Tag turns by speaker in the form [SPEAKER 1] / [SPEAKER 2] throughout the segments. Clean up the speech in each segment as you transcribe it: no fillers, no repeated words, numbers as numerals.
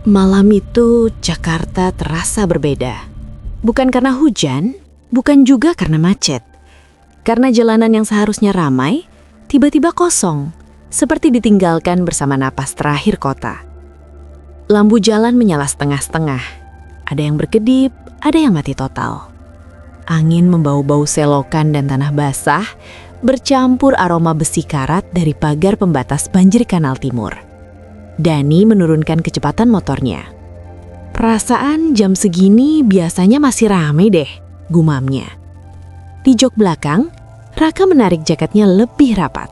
[SPEAKER 1] Malam itu Jakarta terasa berbeda. Bukan karena hujan, bukan juga karena macet. Karena jalanan yang seharusnya ramai, tiba-tiba kosong, seperti ditinggalkan bersama napas terakhir kota. Lampu jalan menyala setengah-setengah. Ada yang berkedip, ada yang mati total. Angin membau-bau selokan dan tanah basah, bercampur aroma besi karat dari pagar pembatas banjir Kanal Timur. Dani menurunkan kecepatan motornya. Perasaan jam segini biasanya masih ramai deh, gumamnya. Di jok belakang, Raka menarik jaketnya lebih rapat.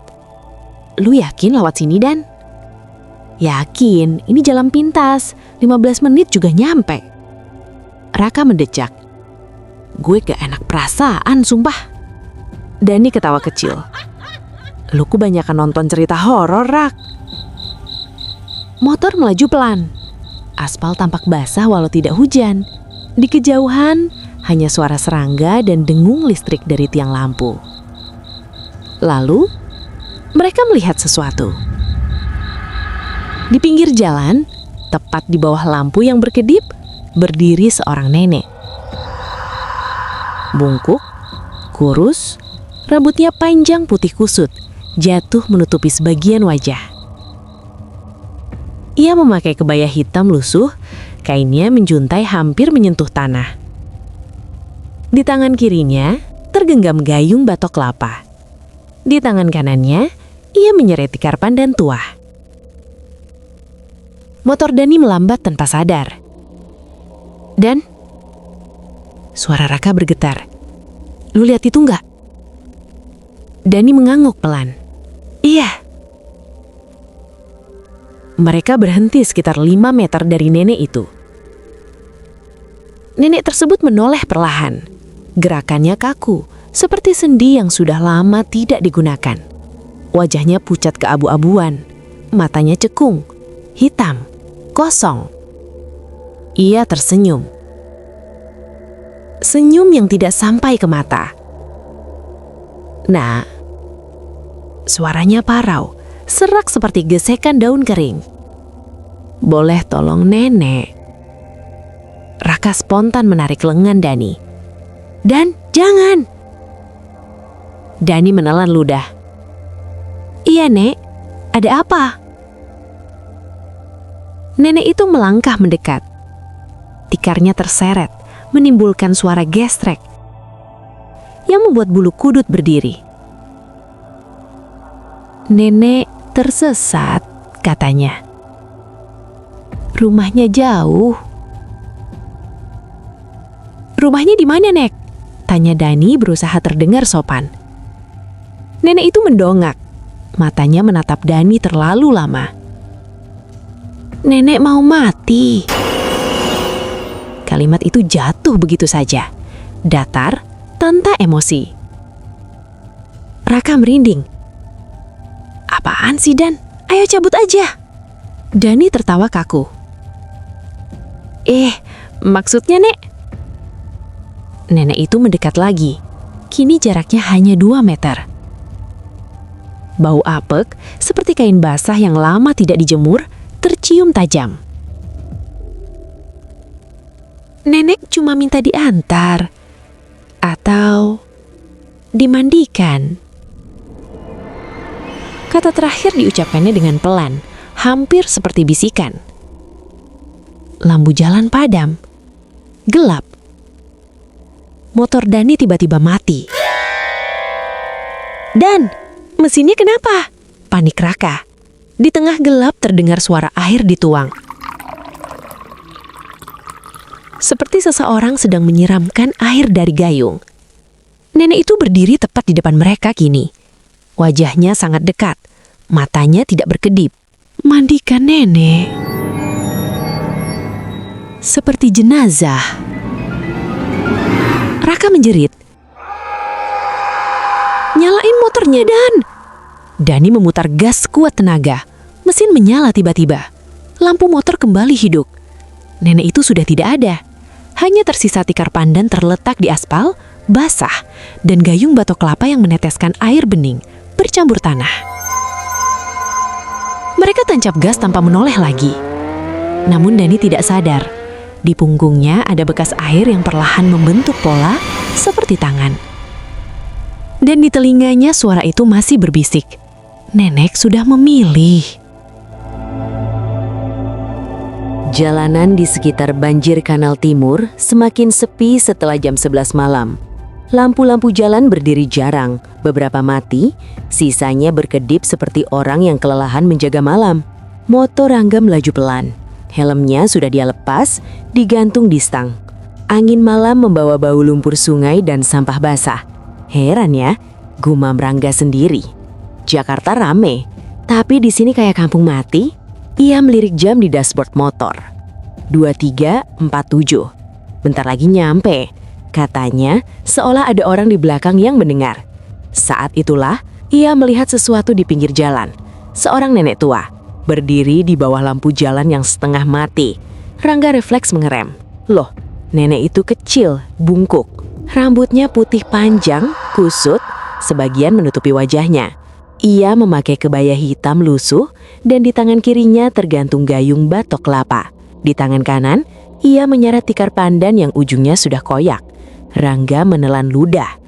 [SPEAKER 1] Lu yakin lewat sini, Dan? Yakin, ini jalan pintas, 15 menit juga nyampe. Raka mendecak. Gue gak enak perasaan, sumpah. Dani ketawa kecil. Lu kebanyakan nonton cerita horor, Rak. Motor melaju pelan. Aspal tampak basah walau tidak hujan. Di kejauhan, hanya suara serangga dan dengung listrik dari tiang lampu. Lalu, mereka melihat sesuatu. Di pinggir jalan, tepat di bawah lampu yang berkedip, berdiri seorang nenek. Bungkuk, kurus, rambutnya panjang putih kusut, jatuh menutupi sebagian wajah. Ia memakai kebaya hitam lusuh, kainnya menjuntai hampir menyentuh tanah. Di tangan kirinya tergenggam gayung batok kelapa. Di tangan kanannya, ia menyeret tikar pandan tua. Motor Dani melambat tanpa sadar. Dan suara Raka bergetar. Lu lihat itu enggak? Dani mengangguk pelan. Iya. Mereka berhenti sekitar 5 meter dari nenek itu. Nenek tersebut menoleh perlahan. Gerakannya kaku, seperti sendi yang sudah lama tidak digunakan. Wajahnya pucat keabu-abuan, matanya cekung, hitam, kosong. Ia tersenyum. Senyum yang tidak sampai ke mata. Nah, suaranya parau, serak seperti gesekan daun kering. Boleh tolong nenek? Raka spontan menarik lengan Dani. Dan jangan! Dani menelan ludah. Iya, Nek. Ada apa? Nenek itu melangkah mendekat. Tikarnya terseret, menimbulkan suara gestrek yang membuat bulu kudut berdiri. Nenek tersesat, katanya. Rumahnya jauh. Rumahnya di mana, Nek? Tanya Dani berusaha terdengar sopan. Nenek itu mendongak. Matanya menatap Dani terlalu lama. Nenek mau mati. Kalimat itu jatuh begitu saja. Datar, tanpa emosi. Raka merinding. Apaan sih, Dan? Ayo cabut aja. Dani tertawa kaku. Maksudnya, Nek? Nenek itu mendekat lagi. Kini jaraknya hanya 2 meter. Bau apek, seperti kain basah yang lama tidak dijemur, tercium tajam. Nenek cuma minta diantar. Atau dimandikan. Kata terakhir diucapkannya dengan pelan, hampir seperti bisikan. Lampu jalan padam. Gelap. Motor Dani tiba-tiba mati. Dan, mesinnya kenapa? Panik Raka. Di tengah gelap terdengar suara air dituang. Seperti seseorang sedang menyiramkan air dari gayung. Nenek itu berdiri tepat di depan mereka kini. Wajahnya sangat dekat. Matanya tidak berkedip. Mandikan nenek. Seperti jenazah. Raka menjerit. Nyalain motornya, Dan. Dani memutar gas kuat tenaga. Mesin menyala tiba-tiba. Lampu motor kembali hidup. Nenek itu sudah tidak ada. Hanya tersisa tikar pandan terletak di aspal, basah, dan gayung batok kelapa yang meneteskan air bening, bercampur tanah. Mereka tancap gas tanpa menoleh lagi. Namun Dani tidak sadar. Di punggungnya ada bekas air yang perlahan membentuk pola seperti tangan. Dan di telinganya suara itu masih berbisik. Nenek sudah memilih. Jalanan di sekitar banjir Kanal Timur semakin sepi setelah jam 11 malam. Lampu-lampu jalan berdiri jarang, beberapa mati, sisanya berkedip seperti orang yang kelelahan menjaga malam. Motor Rangga melaju pelan. Helmnya sudah dia lepas, digantung di stang. Angin malam membawa bau lumpur sungai dan sampah basah. Heran ya, gumam Rangga sendiri. Jakarta rame, tapi di sini kayak kampung mati. Ia melirik jam di dashboard motor. 23.47. Bentar lagi nyampe. Katanya, seolah ada orang di belakang yang mendengar. Saat itulah, ia melihat sesuatu di pinggir jalan. Seorang nenek tua, berdiri di bawah lampu jalan yang setengah mati. Rangga refleks mengerem. Loh, nenek itu kecil, bungkuk. Rambutnya putih panjang, kusut, sebagian menutupi wajahnya. Ia memakai kebaya hitam lusuh dan di tangan kirinya tergantung gayung batok kelapa. Di tangan kanan, ia menyeret tikar pandan yang ujungnya sudah koyak. Rangga menelan ludah.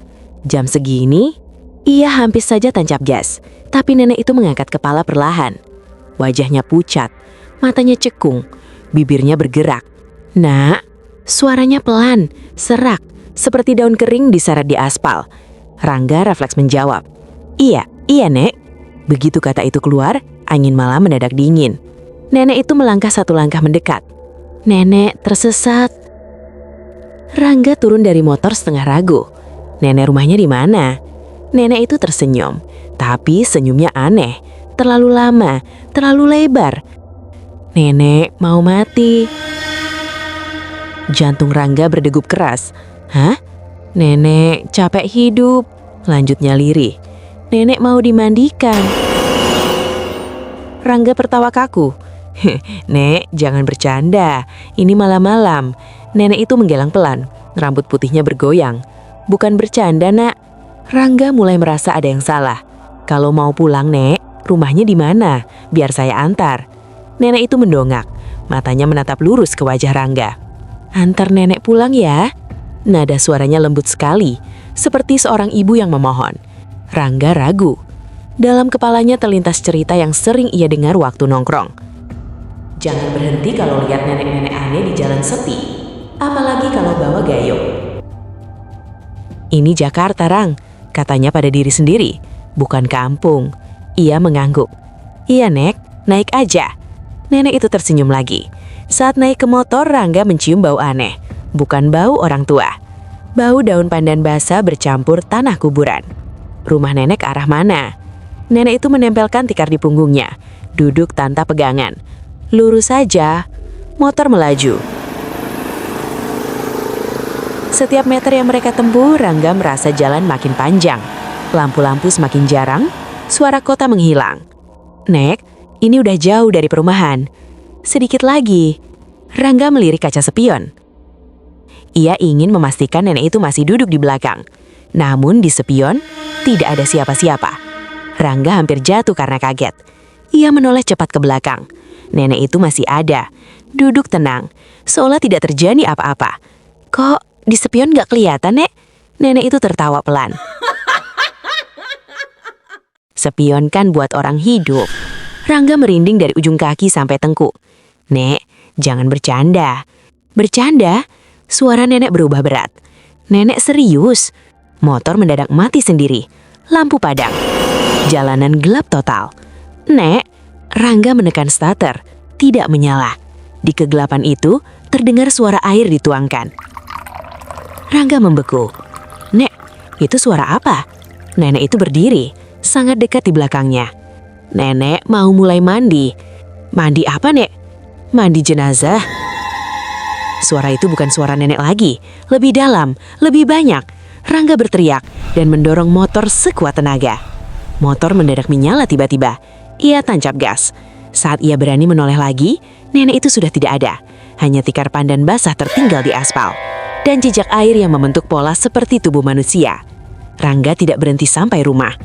[SPEAKER 1] Jam segini, ia hampir saja tancap gas, tapi nenek itu mengangkat kepala perlahan. Wajahnya pucat, matanya cekung, bibirnya bergerak. Nak, suaranya pelan, serak, seperti daun kering diseret di aspal. Rangga refleks menjawab. Iya, Nek. Begitu kata itu keluar, angin malam mendadak dingin. Nenek itu melangkah satu langkah mendekat. Nenek tersesat. Rangga turun dari motor setengah ragu. Nenek rumahnya di mana? Nenek itu tersenyum, tapi senyumnya aneh. Terlalu lama, terlalu lebar. Nenek mau mati. Jantung Rangga berdegup keras. Hah? Nenek capek hidup. Lanjutnya lirih. Nenek mau dimandikan. Rangga tertawa kaku. Nek, jangan bercanda. Ini malam-malam. Nenek itu menggelang pelan. Rambut putihnya bergoyang. Bukan bercanda, Nak. Rangga mulai merasa ada yang salah. Kalau mau pulang, Nek, rumahnya di mana? Biar saya antar. Nenek itu mendongak. Matanya menatap lurus ke wajah Rangga. Antar nenek pulang ya. Nada suaranya lembut sekali, seperti seorang ibu yang memohon. Rangga ragu. Dalam kepalanya terlintas cerita yang sering ia dengar waktu nongkrong. Jangan berhenti kalau lihat nenek-nenek aneh di jalan sepi. Apalagi kalau bawa gayung. Ini Jakarta, Rang, katanya pada diri sendiri. Bukan kampung. Ia mengangguk. Iya, Nek, naik aja. Nenek itu tersenyum lagi. Saat naik ke motor, Rangga mencium bau aneh. Bukan bau orang tua. Bau daun pandan basah bercampur tanah kuburan. Rumah nenek ke arah mana? Nenek itu menempelkan tikar di punggungnya. Duduk tanpa pegangan. Lurus saja. Motor melaju. Setiap meter yang mereka tempuh, Rangga merasa jalan makin panjang. Lampu-lampu semakin jarang, suara kota menghilang. Nek, ini udah jauh dari perumahan. Sedikit lagi. Rangga melirik kaca spion. Ia ingin memastikan nenek itu masih duduk di belakang. Namun di spion, tidak ada siapa-siapa. Rangga hampir jatuh karena kaget. Ia menoleh cepat ke belakang. Nenek itu masih ada. Duduk tenang, seolah tidak terjadi apa-apa. Kok di spion gak kelihatan, Nek? Nenek itu tertawa pelan. Spion kan buat orang hidup. Rangga merinding dari ujung kaki sampai tengkuk. Nek, jangan bercanda. Bercanda? Suara nenek berubah berat. Nenek serius. Motor mendadak mati sendiri. Lampu padam. Jalanan gelap total. Nek, Rangga menekan starter. Tidak menyala. Di kegelapan itu, terdengar suara air dituangkan. Rangga membeku. Nek, itu suara apa? Nenek itu berdiri, sangat dekat di belakangnya. Nenek mau mulai mandi. Mandi apa, Nek? Mandi jenazah. Suara itu bukan suara nenek lagi. Lebih dalam, lebih banyak. Rangga berteriak dan mendorong motor sekuat tenaga. Motor mendadak menyala tiba-tiba. Ia tancap gas. Saat ia berani menoleh lagi, nenek itu sudah tidak ada. Hanya tikar pandan basah tertinggal di aspal. Dan jejak air yang membentuk pola seperti tubuh manusia. Rangga tidak berhenti sampai rumah.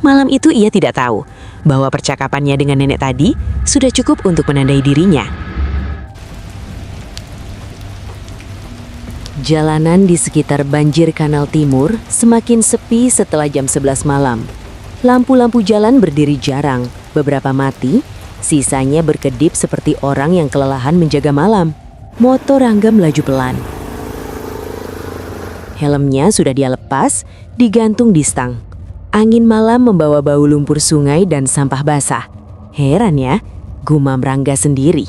[SPEAKER 1] Malam itu ia tidak tahu bahwa percakapannya dengan nenek tadi sudah cukup untuk menandai dirinya. Jalanan di sekitar banjir Kanal Timur semakin sepi setelah jam 11 malam. Lampu-lampu jalan berdiri jarang, beberapa mati, sisanya berkedip seperti orang yang kelelahan menjaga malam. Motor Rangga melaju pelan. Helmnya sudah dia lepas, digantung di stang. Angin malam membawa bau lumpur sungai dan sampah basah. Heran ya, gumam Rangga sendiri.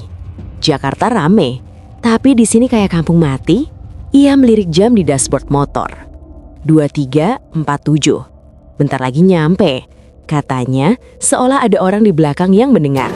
[SPEAKER 1] Jakarta rame, tapi di sini kayak kampung mati. Ia melirik jam di dashboard motor. 23.47. Bentar lagi nyampe. Katanya seolah ada orang di belakang yang mendengar.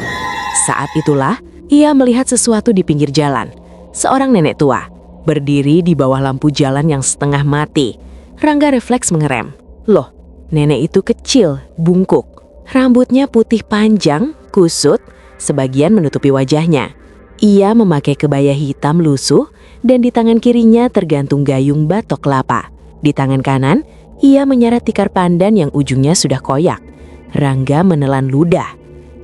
[SPEAKER 1] Saat itulah ia melihat sesuatu di pinggir jalan. Seorang nenek tua berdiri di bawah lampu jalan yang setengah mati. Rangga refleks mengerem. Loh, nenek itu kecil, bungkuk. Rambutnya putih panjang, kusut, sebagian menutupi wajahnya. Ia memakai kebaya hitam lusuh dan di tangan kirinya tergantung gayung batok kelapa. Di tangan kanan, ia menyeret tikar pandan yang ujungnya sudah koyak. Rangga menelan ludah.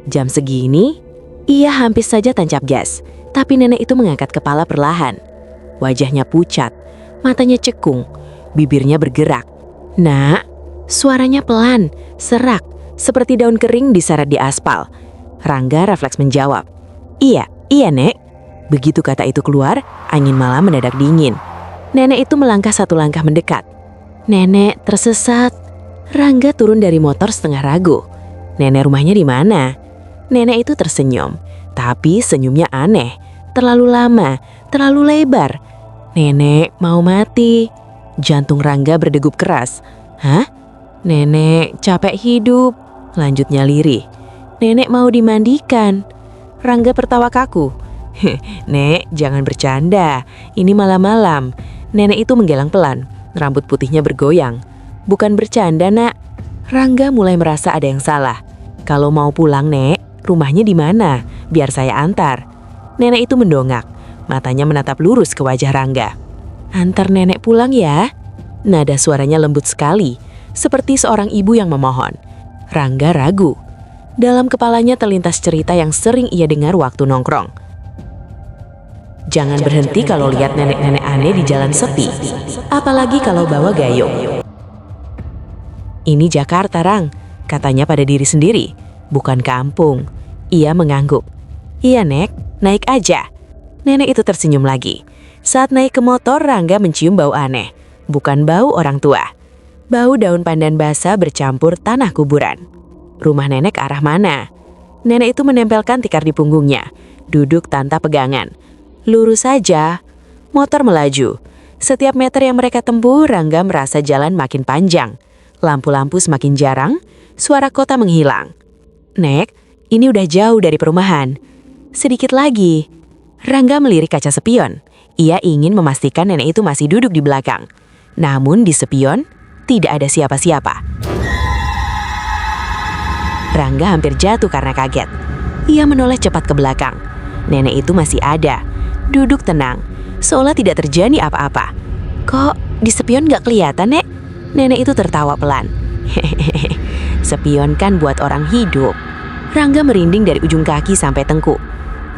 [SPEAKER 1] Jam segini, ia hampir saja tancap gas, tapi nenek itu mengangkat kepala perlahan. Wajahnya pucat, matanya cekung, bibirnya bergerak. Nak, suaranya pelan, serak, seperti daun kering diseret di aspal. Rangga refleks menjawab, Iya, Nek. Begitu kata itu keluar, angin malam mendadak dingin. Nenek itu melangkah satu langkah mendekat. Nenek tersesat. Rangga turun dari motor setengah ragu. Nenek rumahnya di mana? Nenek itu tersenyum, tapi senyumnya aneh. Terlalu lama, terlalu lebar. Nenek mau mati. Jantung Rangga berdegup keras. Hah? Nenek capek hidup. Lanjutnya lirih. Nenek mau dimandikan. Rangga tertawa kaku. Nek, jangan bercanda. Ini malam-malam. Nenek itu menggelang pelan. Rambut putihnya bergoyang. Bukan bercanda, Nak. Rangga mulai merasa ada yang salah. Kalau mau pulang, Nek, rumahnya di mana? Biar saya antar. Nenek itu mendongak. Matanya menatap lurus ke wajah Rangga. Antar nenek pulang ya? Nada suaranya lembut sekali, seperti seorang ibu yang memohon. Rangga ragu. Dalam kepalanya terlintas cerita yang sering ia dengar waktu nongkrong. Jangan berhenti kalau lihat nenek-nenek aneh di jalan sepi, apalagi kalau bawa gayung. Ini Jakarta, Rang, katanya pada diri sendiri, bukan kampung. Ia mengangguk. Iya, Nek, naik aja. Nenek itu tersenyum lagi. Saat naik ke motor, Rangga mencium bau aneh, bukan bau orang tua. Bau daun pandan basah bercampur tanah kuburan. Rumah nenek ke arah mana? Nenek itu menempelkan tikar di punggungnya, duduk tanpa pegangan. Lurus saja. Motor melaju. Setiap meter yang mereka tempuh, Rangga merasa jalan makin panjang. Lampu-lampu semakin jarang, suara kota menghilang. Nek, ini udah jauh dari perumahan. Sedikit lagi. Rangga melirik kaca spion. Ia ingin memastikan nenek itu masih duduk di belakang. Namun di spion, tidak ada siapa-siapa. Rangga hampir jatuh karena kaget. Ia menoleh cepat ke belakang. Nenek itu masih ada, duduk tenang, seolah tidak terjadi apa-apa. Kok di spion gak kelihatan, Nek? Nenek itu tertawa pelan. Hehehe, spion kan buat orang hidup. Rangga merinding dari ujung kaki sampai tengkuk.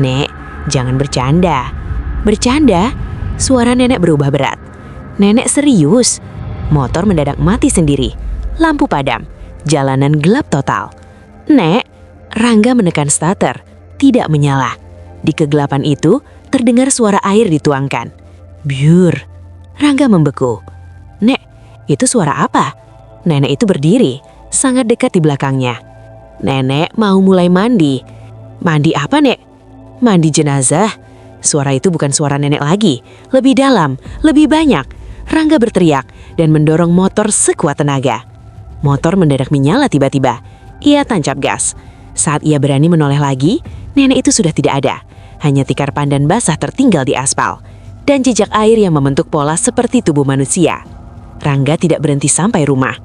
[SPEAKER 1] Nek, jangan bercanda. Bercanda? Suara nenek berubah berat. Nenek serius. Motor mendadak mati sendiri. Lampu padam. Jalanan gelap total. Nek, Rangga menekan starter. Tidak menyala. Di kegelapan itu, terdengar suara air dituangkan. Biur. Rangga membeku. Nek, itu suara apa? Nenek itu berdiri, sangat dekat di belakangnya. Nenek mau mulai mandi. Mandi apa, Nek? Mandi jenazah. Suara itu bukan suara nenek lagi. Lebih dalam, lebih banyak. Rangga berteriak dan mendorong motor sekuat tenaga. Motor mendadak menyala tiba-tiba. Ia tancap gas. Saat ia berani menoleh lagi, nenek itu sudah tidak ada. Hanya tikar pandan basah tertinggal di aspal. Dan jejak air yang membentuk pola seperti tubuh manusia. Rangga tidak berhenti sampai rumah.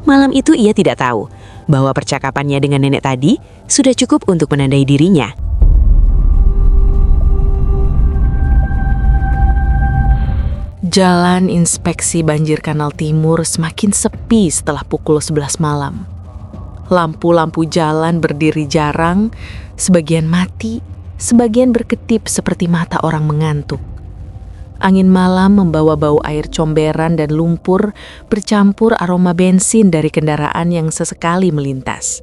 [SPEAKER 1] Malam itu ia tidak tahu bahwa percakapannya dengan nenek tadi sudah cukup untuk menandai dirinya. Jalan inspeksi banjir Kanal Timur semakin sepi setelah pukul 11 malam. Lampu-lampu jalan berdiri jarang, sebagian mati, sebagian berkedip seperti mata orang mengantuk. Angin malam membawa bau air comberan dan lumpur bercampur aroma bensin dari kendaraan yang sesekali melintas.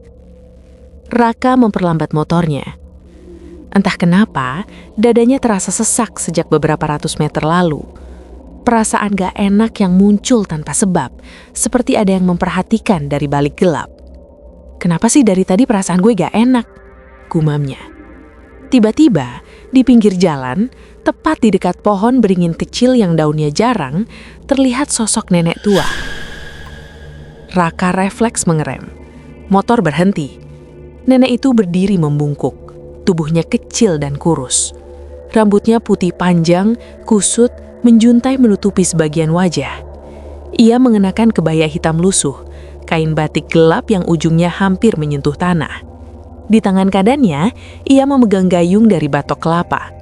[SPEAKER 1] Raka memperlambat motornya. Entah kenapa, dadanya terasa sesak sejak beberapa ratus meter lalu. Perasaan gak enak yang muncul tanpa sebab, seperti ada yang memperhatikan dari balik gelap. Kenapa sih dari tadi perasaan gue gak enak? Gumamnya. Tiba-tiba, di pinggir jalan, tepat di dekat pohon beringin kecil yang daunnya jarang, terlihat sosok nenek tua. Raka refleks mengerem. Motor berhenti. Nenek itu berdiri membungkuk. Tubuhnya kecil dan kurus. Rambutnya putih panjang, kusut, menjuntai menutupi sebagian wajah. Ia mengenakan kebaya hitam lusuh, kain batik gelap yang ujungnya hampir menyentuh tanah. Di tangan kanannya, ia memegang gayung dari batok kelapa.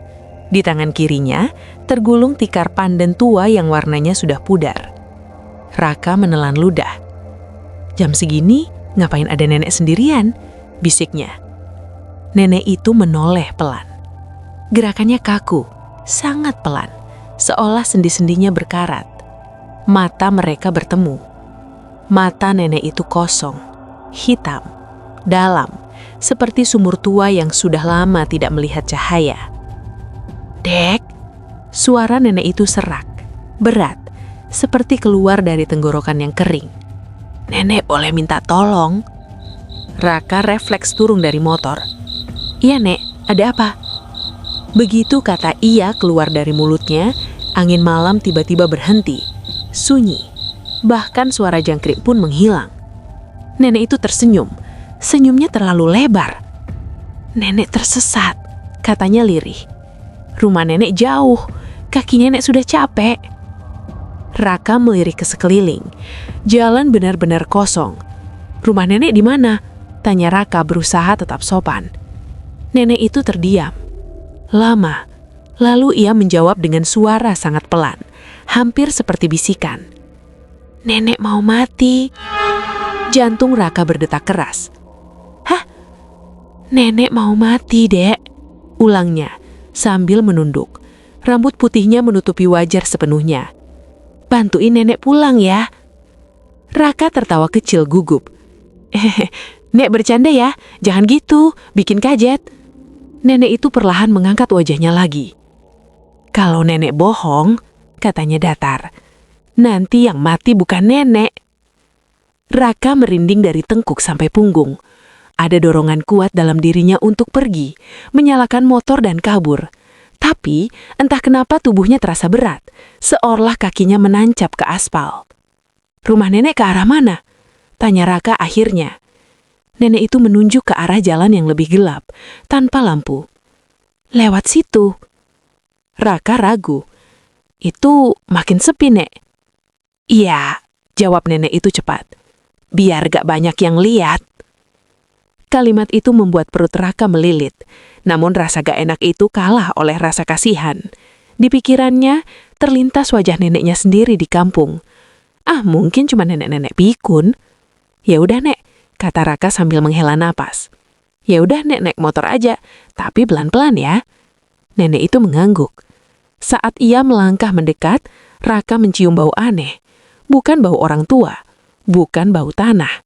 [SPEAKER 1] Di tangan kirinya, tergulung tikar pandan tua yang warnanya sudah pudar. Raka menelan ludah. Jam segini, ngapain ada nenek sendirian? Bisiknya. Nenek itu menoleh pelan. Gerakannya kaku, sangat pelan, seolah sendi-sendinya berkarat. Mata mereka bertemu. Mata nenek itu kosong, hitam, dalam, seperti sumur tua yang sudah lama tidak melihat cahaya. "Dek," suara nenek itu serak, berat, seperti keluar dari tenggorokan yang kering. "Nenek boleh minta tolong?" Raka refleks turun dari motor. "Iya, Nek, ada apa?" Begitu kata ia keluar dari mulutnya, angin malam tiba-tiba berhenti, sunyi. Bahkan suara jangkrik pun menghilang. Nenek itu tersenyum. Senyumnya terlalu lebar. "Nenek tersesat," katanya lirih. "Rumah nenek jauh, kaki nenek sudah capek." Raka melirik ke sekeliling. Jalan benar-benar kosong. "Rumah nenek di mana?" tanya Raka berusaha tetap sopan. Nenek itu terdiam. Lama. Lalu ia menjawab dengan suara sangat pelan, hampir seperti bisikan. "Nenek mau mati." Jantung Raka berdetak keras. "Hah? Nenek mau mati, Dek," ulangnya sambil menunduk. Rambut putihnya menutupi wajah sepenuhnya. "Bantuin nenek pulang ya." Raka tertawa kecil gugup. "Nek bercanda ya, jangan gitu, bikin kaget." Nenek itu perlahan mengangkat wajahnya lagi. "Kalau nenek bohong," katanya datar, "nanti yang mati bukan nenek." Raka merinding dari tengkuk sampai punggung. Ada dorongan kuat dalam dirinya untuk pergi, menyalakan motor dan kabur. Tapi, entah kenapa tubuhnya terasa berat, seolah kakinya menancap ke aspal. "Rumah nenek ke arah mana?" tanya Raka akhirnya. Nenek itu menunjuk ke arah jalan yang lebih gelap, tanpa lampu. "Lewat situ." Raka ragu. "Itu makin sepi, Nek." "Iya," jawab nenek itu cepat. "Biar gak banyak yang lihat." Kalimat itu membuat perut Raka melilit, namun rasa gak enak itu kalah oleh rasa kasihan. Di pikirannya, terlintas wajah neneknya sendiri di kampung. Mungkin cuma nenek-nenek pikun. "Ya udah, Nek," kata Raka sambil menghela napas. "Ya udah, Nek, naik motor aja, tapi pelan-pelan ya." Nenek itu mengangguk. Saat ia melangkah mendekat, Raka mencium bau aneh. Bukan bau orang tua, bukan bau tanah.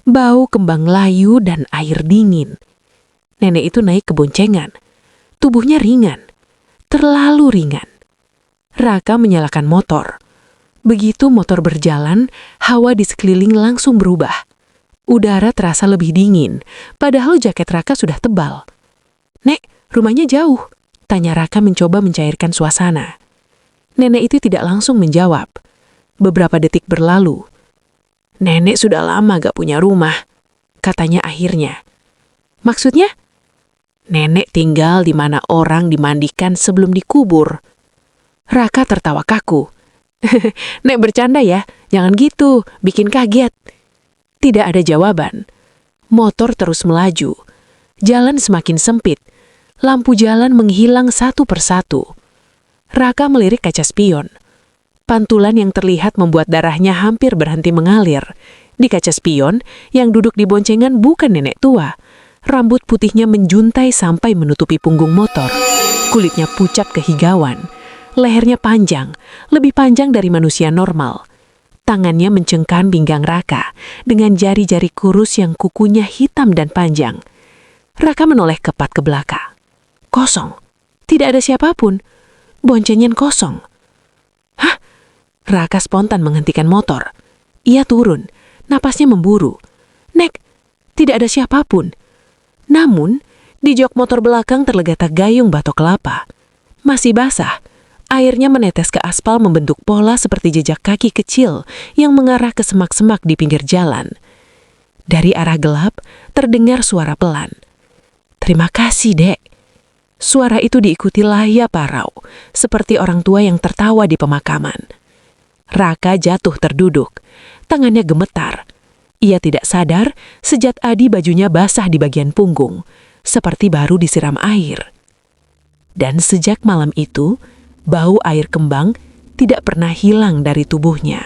[SPEAKER 1] Bau kembang layu dan air dingin. Nenek itu naik ke boncengan. Tubuhnya ringan, terlalu ringan. Raka menyalakan motor. Begitu motor berjalan, hawa di sekeliling langsung berubah. Udara terasa lebih dingin, padahal jaket Raka sudah tebal. "Nek, rumahnya jauh?" tanya Raka mencoba mencairkan suasana. Nenek itu tidak langsung menjawab. Beberapa detik berlalu. "Nenek sudah lama gak punya rumah," katanya akhirnya. "Maksudnya?" "Nenek tinggal di mana orang dimandikan sebelum dikubur." Raka tertawa kaku. "Nek bercanda ya, jangan gitu, bikin kaget." Tidak ada jawaban. Motor terus melaju. Jalan semakin sempit. Lampu jalan menghilang satu persatu. Raka melirik kaca spion. Pantulan yang terlihat membuat darahnya hampir berhenti mengalir. Di kaca spion, yang duduk di boncengan bukan nenek tua. Rambut putihnya menjuntai sampai menutupi punggung motor. Kulitnya pucat kehigauan.
[SPEAKER 2] Lehernya panjang, lebih panjang dari manusia normal. Tangannya mencengkam pinggang Raka dengan jari-jari kurus yang kukunya hitam dan panjang. Raka menoleh kepat ke belakang. Kosong. Tidak ada siapapun. Boncengan kosong. Hah? Raka spontan menghentikan motor. Ia turun. Napasnya memburu. Nek, tidak ada siapapun. Namun, di jok motor belakang terletak gayung batok kelapa. Masih basah. Airnya menetes ke aspal membentuk pola seperti jejak kaki kecil yang mengarah ke semak-semak di pinggir jalan. Dari arah gelap, terdengar suara pelan. "Terima kasih, Dek." Suara itu diikuti Layah Parau, seperti orang tua yang tertawa di pemakaman. Raka jatuh terduduk, tangannya gemetar. Ia tidak sadar sejak Adi bajunya basah di bagian punggung, seperti baru disiram air. Dan sejak malam itu, bau air kembang tidak pernah hilang dari tubuhnya.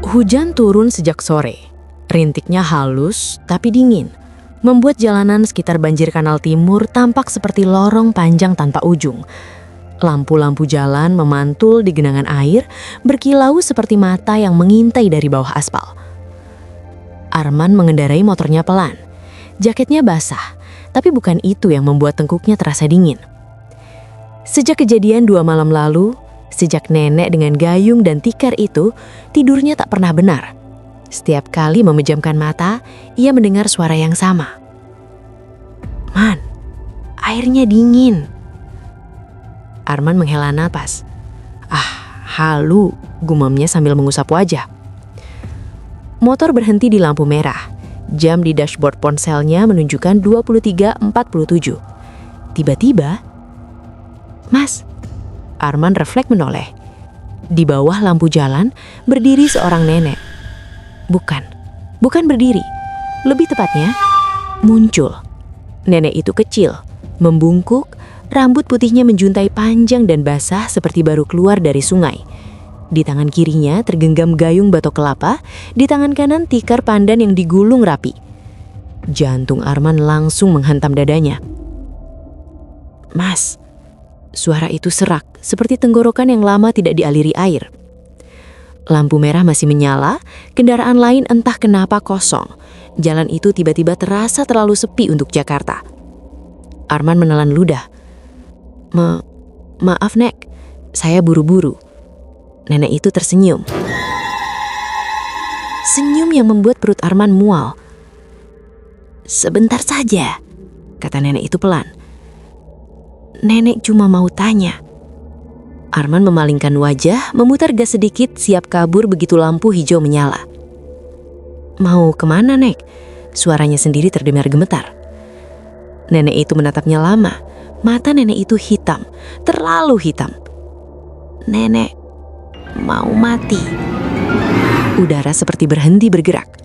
[SPEAKER 1] Hujan turun sejak sore. Rintiknya halus tapi dingin, membuat jalanan sekitar banjir Kanal Timur tampak seperti lorong panjang tanpa ujung. Lampu-lampu jalan memantul di genangan air, berkilau seperti mata yang mengintai dari bawah aspal. Arman mengendarai motornya pelan. Jaketnya basah, tapi bukan itu yang membuat tengkuknya terasa dingin. Sejak kejadian 2 malam lalu, sejak nenek dengan gayung dan tikar itu, tidurnya tak pernah benar. Setiap kali memejamkan mata, ia mendengar suara yang sama. "Man, airnya dingin." Arman menghela napas. Halu, gumamnya sambil mengusap wajah. Motor berhenti di lampu merah. Jam di dashboard ponselnya menunjukkan 23.47. Tiba-tiba, "Mas." Arman refleks menoleh. Di bawah lampu jalan berdiri seorang nenek. Bukan berdiri. Lebih tepatnya, muncul. Nenek itu kecil, membungkuk, rambut putihnya menjuntai panjang dan basah seperti baru keluar dari sungai. Di tangan kirinya tergenggam gayung batok kelapa, di tangan kanan tikar pandan yang digulung rapi. Jantung Arman langsung menghantam dadanya. "Mas." Suara itu serak, seperti tenggorokan yang lama tidak dialiri air. Lampu merah masih menyala, kendaraan lain entah kenapa kosong. Jalan itu tiba-tiba terasa terlalu sepi untuk Jakarta. Arman menelan ludah. Maaf, Nek, saya buru-buru." Nenek itu tersenyum. Senyum yang membuat perut Arman mual. "Sebentar saja," kata nenek itu pelan. "Nenek cuma mau tanya." Arman memalingkan wajah, memutar gas sedikit, siap kabur begitu lampu hijau menyala. "Mau kemana, Nek?" Suaranya sendiri terdengar gemetar. Nenek itu menatapnya lama. Mata nenek itu hitam, terlalu hitam. "Nenek mau mati." Udara seperti berhenti bergerak.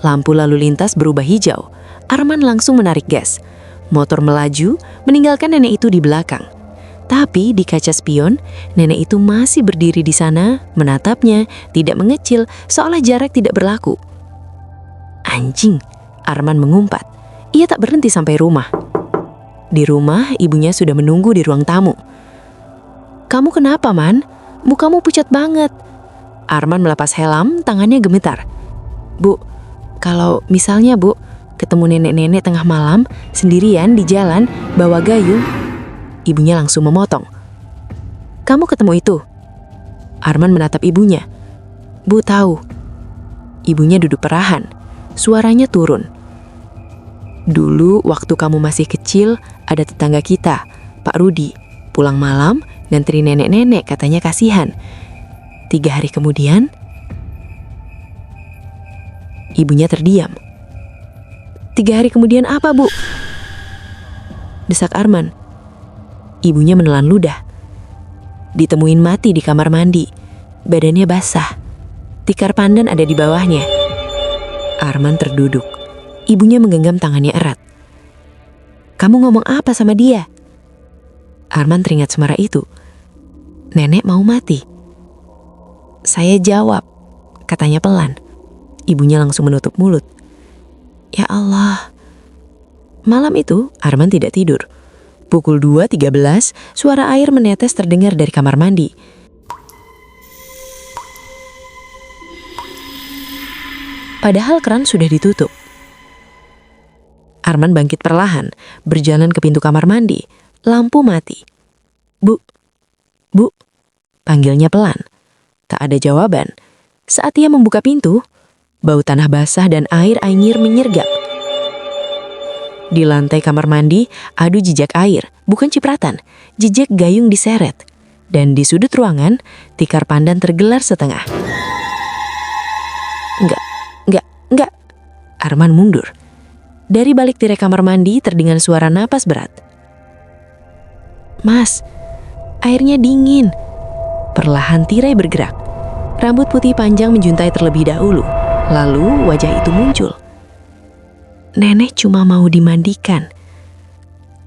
[SPEAKER 1] Lampu lalu lintas berubah hijau. Arman langsung menarik gas. Motor melaju, meninggalkan nenek itu di belakang. Tapi di kaca spion, nenek itu masih berdiri di sana, menatapnya, tidak mengecil, seolah jarak tidak berlaku. "Anjing," Arman mengumpat. Ia tak berhenti sampai rumah. Di rumah, ibunya sudah menunggu di ruang tamu. "Kamu kenapa, Man? Mukamu pucat banget." Arman melepas helm, tangannya gemetar. "Bu, kalau misalnya, Bu, ketemu nenek-nenek tengah malam, sendirian di jalan, bawa gayung." Ibunya langsung memotong. "Kamu ketemu itu?" Arman menatap ibunya. "Bu tahu." Ibunya duduk perahan. Suaranya turun. "Dulu waktu kamu masih kecil, ada tetangga kita, Pak Rudi, pulang malam ngantri nenek-nenek, katanya kasihan. 3 hari kemudian..." Ibunya terdiam. "3 hari kemudian apa, Bu?" desak Arman. Ibunya menelan ludah. "Ditemuin mati di kamar mandi. Badannya basah. Tikar pandan ada di bawahnya." Arman terduduk. Ibunya menggenggam tangannya erat. "Kamu ngomong apa sama dia?" Arman teringat semara itu. "Nenek mau mati." "Saya jawab," katanya pelan. Ibunya langsung menutup mulut. Ya Allah. Malam itu, Arman tidak tidur. Pukul 2.13, suara air menetes terdengar dari kamar mandi. Padahal keran sudah ditutup. Arman bangkit perlahan, berjalan ke pintu kamar mandi. Lampu mati. Bu, Bu, panggilnya pelan. Tak ada jawaban. Saat ia membuka pintu, bau tanah basah dan air anyir menyergap. Di lantai kamar mandi, adu jejak air, bukan cipratan, jejak gayung diseret. Dan di sudut ruangan, tikar pandan tergelar setengah. Enggak. Arman mundur. Dari balik tirai kamar mandi terdengar suara napas berat. Mas, airnya dingin. Perlahan tirai bergerak. Rambut putih panjang menjuntai terlebih dahulu. Lalu wajah itu muncul. Nenek cuma mau dimandikan.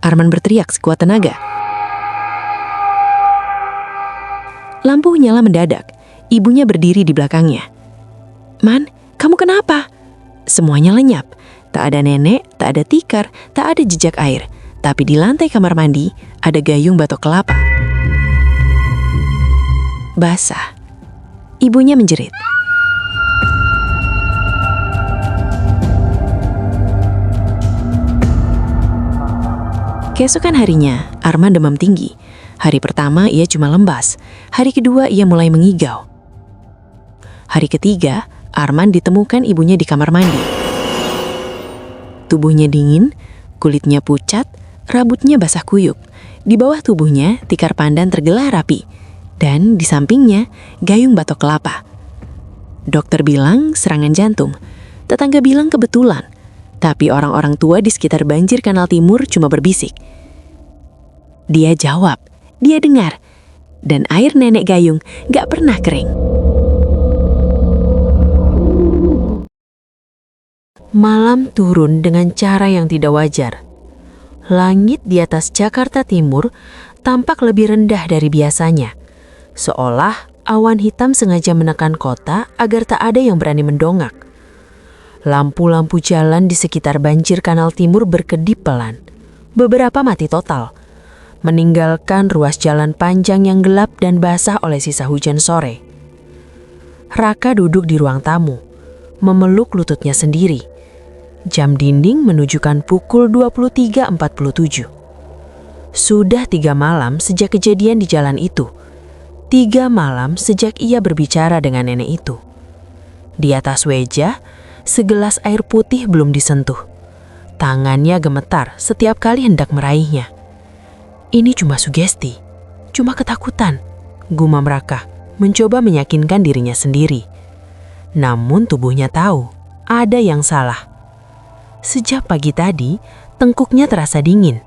[SPEAKER 1] Arman berteriak sekuat tenaga. Lampu nyala mendadak. Ibunya berdiri di belakangnya. Man, kamu kenapa? Semuanya lenyap. Tak ada nenek, tak ada tikar, tak ada jejak air. Tapi di lantai kamar mandi ada gayung batok kelapa. Basah. Ibunya menjerit. Keesokan harinya, Arman demam tinggi. Hari pertama ia cuma lembas. Hari kedua ia mulai mengigau. Hari ketiga, Arman ditemukan ibunya di kamar mandi. Tubuhnya dingin, kulitnya pucat, rambutnya basah kuyup. Di bawah tubuhnya, tikar pandan tergelar rapi. Dan di sampingnya, gayung batok kelapa. Dokter bilang serangan jantung. Tetangga bilang kebetulan. Tapi orang-orang tua di sekitar banjir Kanal Timur cuma berbisik. Dia jawab, dia dengar. Dan air nenek gayung gak pernah kering. Malam turun dengan cara yang tidak wajar. Langit di atas Jakarta Timur tampak lebih rendah dari biasanya. Seolah awan hitam sengaja menekan kota agar tak ada yang berani mendongak. Lampu-lampu jalan di sekitar banjir Kanal Timur berkedip pelan. Beberapa mati total, meninggalkan ruas jalan panjang yang gelap dan basah oleh sisa hujan sore. Raka duduk di ruang tamu, memeluk lututnya sendiri. Jam dinding menunjukkan pukul 23.47. Sudah 3 malam sejak kejadian di jalan itu. 3 malam sejak ia berbicara dengan nenek itu. Di atas meja, segelas air putih belum disentuh. Tangannya gemetar setiap kali hendak meraihnya. Ini cuma sugesti, cuma ketakutan, gumam Raka, mencoba meyakinkan dirinya sendiri. Namun tubuhnya tahu, ada yang salah. Sejak pagi tadi, tengkuknya terasa dingin.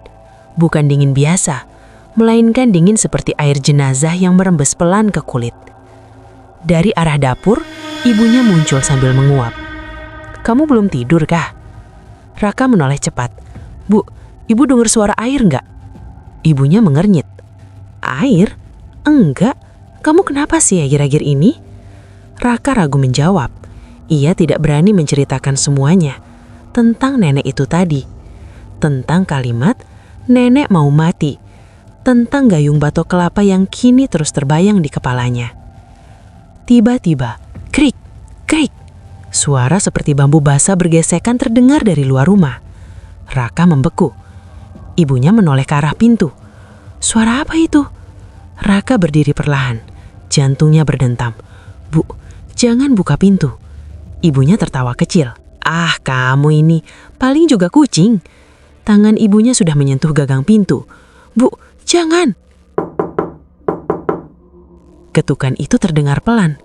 [SPEAKER 1] Bukan dingin biasa, melainkan dingin seperti air jenazah yang merembes pelan ke kulit. Dari arah dapur, ibunya muncul sambil menguap. Kamu belum tidur kah? Raka menoleh cepat. Bu, ibu dengar suara air enggak? Ibunya mengernyit. Air? Enggak. Kamu kenapa sih akhir-akhir ini? Raka ragu menjawab. Ia tidak berani menceritakan semuanya. Tentang nenek itu tadi. Tentang kalimat, nenek mau mati. Tentang gayung batok kelapa yang kini terus terbayang di kepalanya. Tiba-tiba, krik, krik. Suara seperti bambu basah bergesekan terdengar dari luar rumah. Raka membeku. Ibunya menoleh ke arah pintu. Suara apa itu? Raka berdiri perlahan. Jantungnya berdentam. Bu, jangan buka pintu. Ibunya tertawa kecil. Ah, kamu ini paling juga kucing. Tangan ibunya sudah menyentuh gagang pintu. Bu, jangan. Ketukan itu terdengar pelan,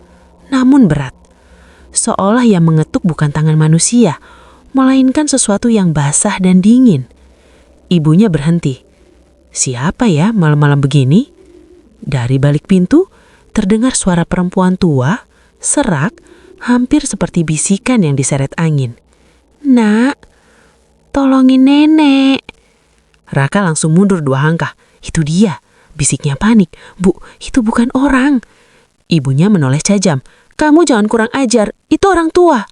[SPEAKER 1] namun berat. Seolah yang mengetuk bukan tangan manusia, melainkan sesuatu yang basah dan dingin. Ibunya berhenti. Siapa ya malam-malam begini? Dari balik pintu, terdengar suara perempuan tua, serak, hampir seperti bisikan yang diseret angin. Nak, tolongin nenek. Raka langsung mundur 2 langkah. Itu dia, bisiknya panik. Bu, itu bukan orang. Ibunya menoleh tajam. Kamu jangan kurang ajar, itu orang tua.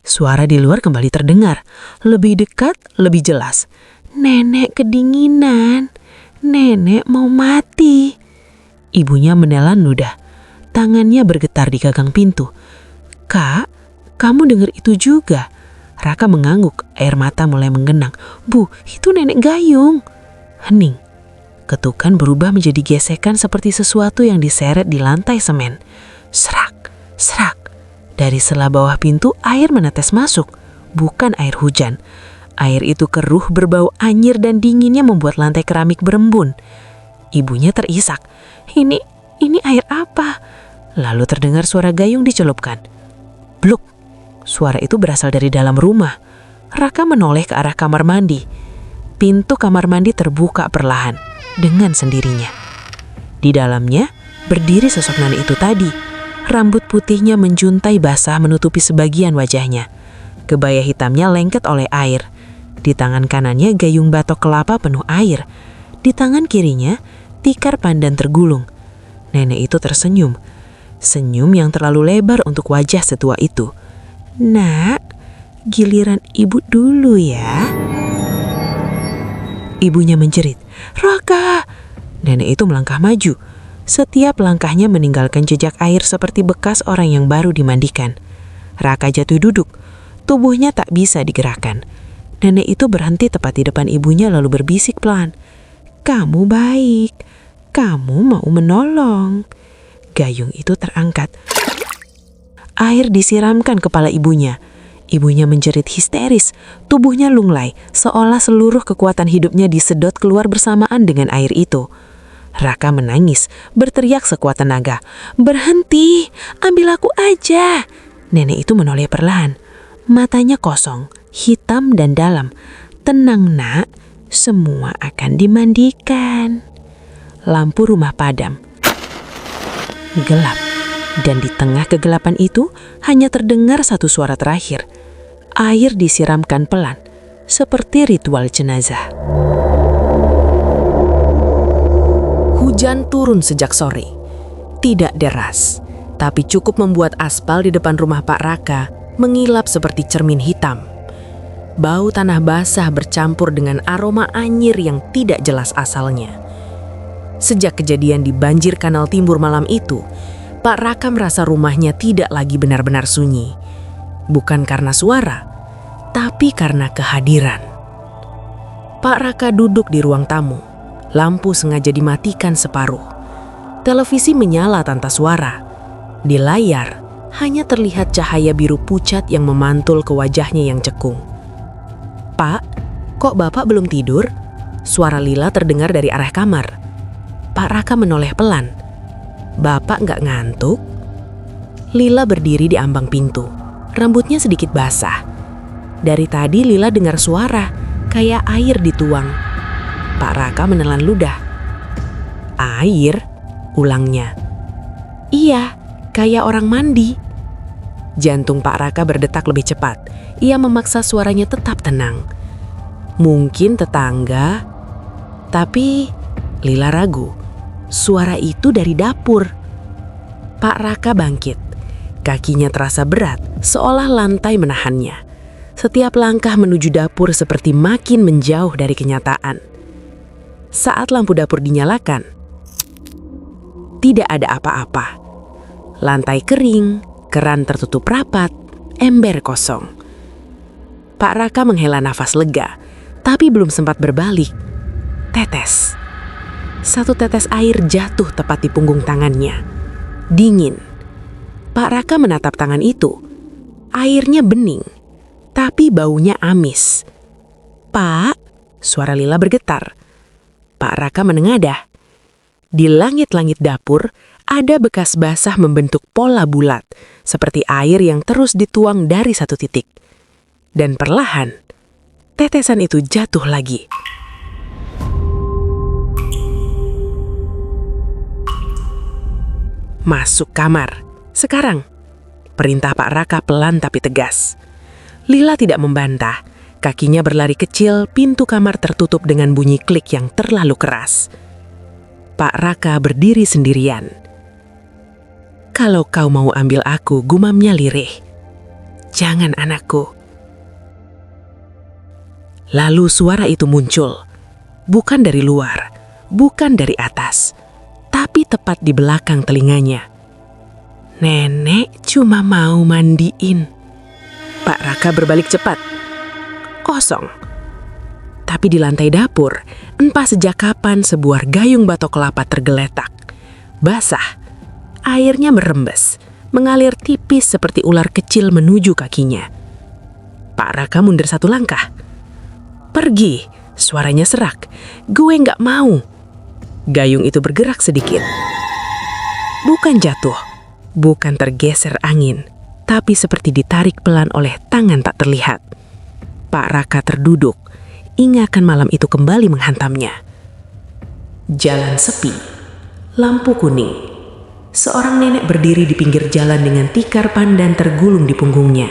[SPEAKER 2] Suara di luar kembali terdengar, lebih dekat, lebih jelas. "Nenek kedinginan, nenek mau mati." Ibunya menelan ludah. Tangannya bergetar di gagang pintu. "Kak, kamu dengar itu juga?" Raka mengangguk, air mata mulai menggenang. "Bu, itu nenek Gayung." Hening. Ketukan berubah menjadi gesekan seperti sesuatu yang diseret di lantai semen. Serak, serak. Dari sela bawah pintu air menetes masuk. Bukan air hujan. Air itu keruh, berbau anyir dan dinginnya membuat lantai keramik berembun. Ibunya terisak. Ini air apa?" Lalu terdengar suara Gayung dicelupkan. Bluk. Suara itu berasal dari dalam rumah. Raka menoleh ke arah kamar mandi. Pintu kamar mandi terbuka perlahan, dengan sendirinya. Di dalamnya, berdiri sosok nenek itu tadi. Rambut putihnya menjuntai basah menutupi sebagian wajahnya. Kebaya hitamnya lengket oleh air. Di tangan kanannya gayung batok kelapa penuh air. Di tangan kirinya, tikar pandan tergulung. Nenek itu tersenyum. Senyum yang terlalu lebar untuk wajah setua itu. "Nak, giliran ibu dulu ya." Ibunya menjerit, "Raka!" Nenek itu melangkah maju. Setiap langkahnya meninggalkan jejak air seperti bekas orang yang baru dimandikan. Raka jatuh duduk. Tubuhnya tak bisa digerakkan. Nenek itu berhenti tepat di depan ibunya lalu berbisik pelan. "Kamu baik. Kamu mau menolong." Gayung itu terangkat. Air disiramkan kepala ibunya. Ibunya menjerit histeris. Tubuhnya lunglai, seolah seluruh kekuatan hidupnya disedot keluar bersamaan dengan air itu. Raka menangis, berteriak sekuat tenaga. "Berhenti, ambil aku aja." Nenek itu menoleh perlahan. Matanya kosong, hitam dan dalam. "Tenang nak, semua akan dimandikan." Lampu rumah padam. Gelap. Dan di tengah kegelapan itu hanya terdengar satu suara terakhir. Air disiramkan pelan, seperti ritual jenazah.
[SPEAKER 1] Hujan turun sejak sore. Tidak deras, tapi cukup membuat aspal di depan rumah Pak Raka mengilap seperti cermin hitam. Bau tanah basah bercampur dengan aroma anyir yang tidak jelas asalnya. Sejak kejadian di banjir Kanal Timbur malam itu, Pak Raka merasa rumahnya tidak lagi benar-benar sunyi. Bukan karena suara, tapi karena kehadiran. Pak Raka duduk di ruang tamu. Lampu sengaja dimatikan separuh. Televisi menyala tanpa suara. Di layar hanya terlihat cahaya biru pucat yang memantul ke wajahnya yang cekung. "Pak, kok Bapak belum tidur?" Suara Lila terdengar dari arah kamar. Pak Raka menoleh pelan. "Bapak nggak ngantuk?" Lila berdiri di ambang pintu. Rambutnya sedikit basah. Dari tadi Lila dengar suara, kayak air dituang. Pak Raka menelan ludah. "Air?" ulangnya. "Iya, kayak orang mandi." Jantung Pak Raka berdetak lebih cepat. Ia memaksa suaranya tetap tenang. "Mungkin tetangga." Tapi Lila ragu. Suara itu dari dapur. Pak Raka bangkit. Kakinya terasa berat, seolah lantai menahannya. Setiap langkah menuju dapur seperti makin menjauh dari kenyataan. Saat lampu dapur dinyalakan, tidak ada apa-apa. Lantai kering, keran tertutup rapat, ember kosong. Pak Raka menghela nafas lega, tapi belum sempat berbalik. Tetes. Satu tetes air jatuh tepat di punggung tangannya. Dingin. Pak Raka menatap tangan itu. Airnya bening, tapi baunya amis. "Pak," suara Lila bergetar. Pak Raka menengadah. Di langit-langit dapur, ada bekas basah membentuk pola bulat, seperti air yang terus dituang dari satu titik. Dan perlahan, tetesan itu jatuh lagi. "Masuk kamar, sekarang," perintah Pak Raka pelan tapi tegas. Lila tidak membantah. Kakinya berlari kecil, pintu kamar tertutup dengan bunyi klik yang terlalu keras. Pak Raka berdiri sendirian. "Kalau kau mau ambil aku," gumamnya lirih,
[SPEAKER 2] Jangan anakku. Lalu suara itu muncul, bukan dari luar, bukan dari atas, tapi tepat di belakang telinganya. Nenek cuma mau mandiin. Pak Raka berbalik cepat. Kosong. Tapi di lantai dapur, entah sejak kapan sebuah gayung batok kelapa tergeletak. Basah, airnya merembes, mengalir tipis seperti ular kecil menuju kakinya. Pak Raka mundur 1 langkah. Pergi, suaranya serak. Gue nggak mau. Gayung itu bergerak sedikit. Bukan jatuh, bukan tergeser angin, tapi seperti ditarik pelan oleh tangan tak terlihat. Pak Raka terduduk, ingatan malam itu kembali menghantamnya. Jalan sepi, lampu kuning. Seorang nenek berdiri di pinggir jalan dengan tikar pandan tergulung di punggungnya.